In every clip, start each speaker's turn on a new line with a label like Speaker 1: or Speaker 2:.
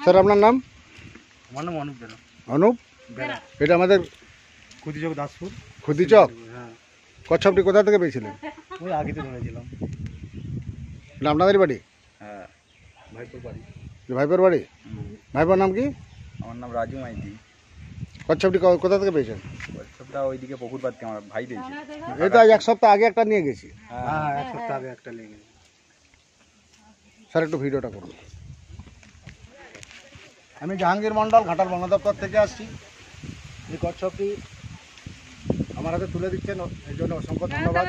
Speaker 1: Sir আপনার নাম?
Speaker 2: আমার নাম অনুপ বেরা।
Speaker 1: অনুপ
Speaker 2: বেরা।
Speaker 1: এটা আমাদের
Speaker 2: খুদিচক দাসপুর।
Speaker 1: খুদিচক।
Speaker 2: হ্যাঁ,
Speaker 1: কচ্ছপটি কোথা থেকে পেয়েছিলেন?
Speaker 2: ওই আগেতে ধরেছিলাম।
Speaker 1: এটা আপনাদেরই বাড়ি?
Speaker 2: হ্যাঁ, ভাইপুর বাড়ি।
Speaker 1: ভাইপোর বাড়ি? ভাইপোর নাম কি?
Speaker 3: আমার নাম রাজু মাইতি।
Speaker 1: কচ্ছপটি কোথা থেকে পেয়েছেন?
Speaker 3: কচ্ছপটা ওইদিকে পুকুর পাড়তে আমার ভাই দিয়েছে।
Speaker 1: এটা আজ এক সপ্তাহ আগে একটা নিয়ে গেছি।
Speaker 2: হ্যাঁ, এক সপ্তাহ আগে একটা লেগে।
Speaker 1: স্যার একটু ভিডিওটা করুন। আমি জাহাঙ্গীর মন্ডল, ঘাটাল বন দপ্তর থেকে আসছি। এই কচ্ছপটি আমার হাতে তুলে দিচ্ছেন, এর জন্য অসংখ্য ধন্যবাদ।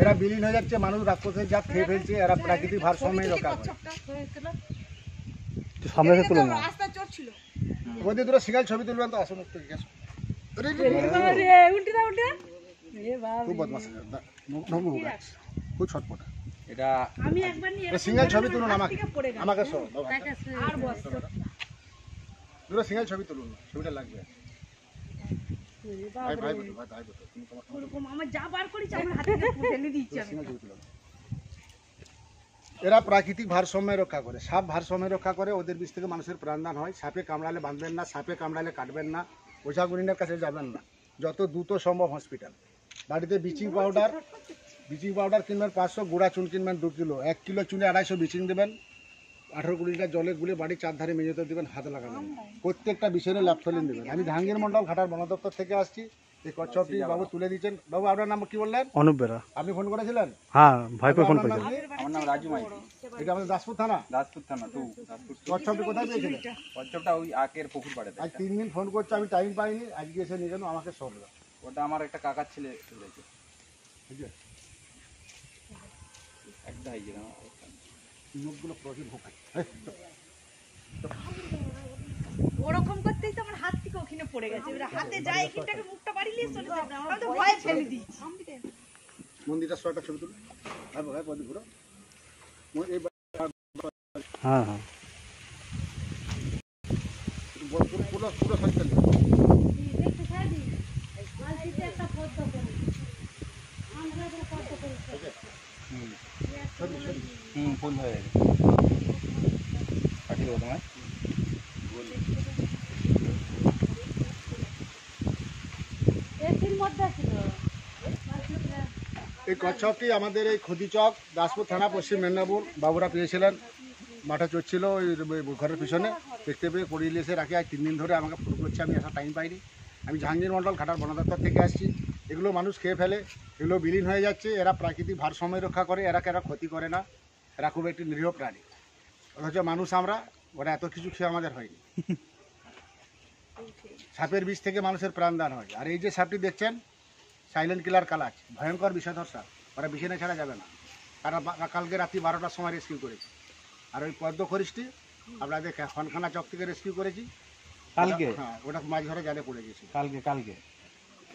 Speaker 1: এরা বিলীন হয়ে যাচ্ছে, মানুষ রাক্ষসের জাত খেয়ে ফেলছে, এরা প্রাকৃতিক ভারসাম্যের রক্ষা করে।
Speaker 2: সামনে থেকে তুলে না।
Speaker 1: ওই দিয়ে দুটো সিঙ্গেল ছবি তুলবেন তো, আসুন একটু জিজ্ঞাসা। খুব বদমাশ, খুব ছটপট।
Speaker 3: এটা
Speaker 1: সিঙ্গেল ছবি তুলুন আমাকে, আমাকে সহ দুটো সিঙ্গেল ছবি তুলুন, ছবিটা লাগবে। ভাই ভাই বলো, ভাই ভাই বলো, তুমি তোমার
Speaker 4: আমার যা বার করেছি আমার হাতে ফেলে দিচ্ছি আমি।
Speaker 1: সিঙ্গেল ছবি তুলুন। এরা প্রাকৃতিক ভারসাম্য রক্ষা করে, সাপ ভারসাম্য রক্ষা করে, ওদের বিষ থেকে মানুষের প্রাণদান হয়। সাপে কামড়ালে বাঁধবেন না, সাপে কামড়ালে কাটবেন না, ওঝা গুনিনের কাছে যাবেন না, যত দ্রুত সম্ভব হসপিটাল। বাড়িতে ব্লিচিং পাউডার কিনবেন 500, গুঁড়া চুন কিনবেন 2 কিলো, 1 কিলো চুনে 250 ব্লিচিং দেবেন, 18-20 লিটার জলে গুলে বাড়ির চারধারে মেঝেতে দেবেন, হাত লাগাবেন, প্রত্যেকটা বিষয়ে ল্যাপথলিন দেবেন। আমি জাহাঙ্গীর মন্ডল, ঘাটাল বন দপ্তর থেকে আসছি। এই কচ্ছপটি বাবু তুলে দিচ্ছেন। বাবু আপনার নাম কি বললেন?
Speaker 2: অনুপ বেরা।
Speaker 1: আপনি ফোন করেছিলেন?
Speaker 2: হ্যাঁ, ভাইপো ফোন
Speaker 1: আপনার নাম
Speaker 2: করেছে।
Speaker 1: কি?
Speaker 3: আমার নাম রাজু মাইতি।
Speaker 1: এটা আমাদের দাসপুর থানা।
Speaker 3: দাসপুর থানা 2 দাসপুর।
Speaker 1: কচ্ছপটি কোথায় পেয়েছিলেন?
Speaker 3: কচ্ছপটা ওই আকের পুকুর পাড়েতে।
Speaker 1: আজ 3 দিন ফোন করছে, আমি টাইম পাইনি, আজকে এসে নিয়ে গেল, আমাকে সব দাও।
Speaker 3: ওটা আমার একটা কাকার ছেলে তুলেছে।
Speaker 1: ঠিক আছে,
Speaker 3: একটা হয়ে গেল।
Speaker 1: মুখগুলো প্রচুর ভোকায়।
Speaker 4: ওরকম করতেই তো আমার হাত থেকে ওখানে পড়ে গেছে। এবার হাতে যায় এখানটাকে মুখটা বাড়িয়ে চলে যাবে। আমি তো ভয় ফেলে দিচ্ছি।
Speaker 1: মন্দিরটা ছয়টা ছবি তুলো। ভাই ভাই পদি ঘুরো। এই
Speaker 2: হ্যাঁ হ্যাঁ,
Speaker 1: পুরো পুরো সাইকেল।
Speaker 3: ফুল হয়ে গেছে। কাটি দেবো তোমায়।
Speaker 1: এই কচ্ছপটি আমাদের এই খুদিচক, দাসপুর থানা, পশ্চিম মেদিনীপুর বাবুরা পেয়েছিলেন। মাঠে চড়ছিল ওই ঘরের পিছনে, দেখতে পেয়ে পড়িয়ে এসে রাখি। আজ 3 দিন ধরে আমাকে ফোন করছে, আমি আসার টাইম পাইনি। আমি জাহাঙ্গীর মন্ডল, ঘাটাল বন দপ্তর থেকে আসছি। এগুলো মানুষ খেয়ে ফেলে, এগুলো বিলীন হয়ে যাচ্ছে। এরা প্রাকৃতিক ভারসাম্য রক্ষা করে, এরা ক্ষতি করে না, এরা খুব একটি নিরীহ প্রাণী। অথচ মানুষ আমরা, ওরা এত কিছু খেয়ে আমাদের হয়নি। সাপের বিষ থেকে মানুষের প্রাণদান হয়। আর এই যে সাপটি দেখছেন, সাইলেন্ট কিলার কালাচ, ভয়ঙ্কর বিষধর সাপ, ওরা বিছানা ছাড়া যাবে না। কালকে রাত্রি 12টার সময় রেস্কিউ করেছি। আর ওই পদ্ম খরিশটি আপনাদের খনখানা চক থেকে রেস্কিউ করেছি
Speaker 2: কালকে।
Speaker 1: হ্যাঁ, ওটা মাছ ধরে জালে পড়ে গেছে
Speaker 2: কালকে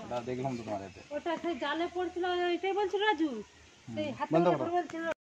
Speaker 3: ওটা দেখলাম তো তোমার এতে।
Speaker 4: ওটা সেই জালে পড়ছিল, ওইটাই বলছিল রাজু। সেই হাতে
Speaker 1: বন্ধ
Speaker 4: করে
Speaker 1: করো।
Speaker 4: বলছিল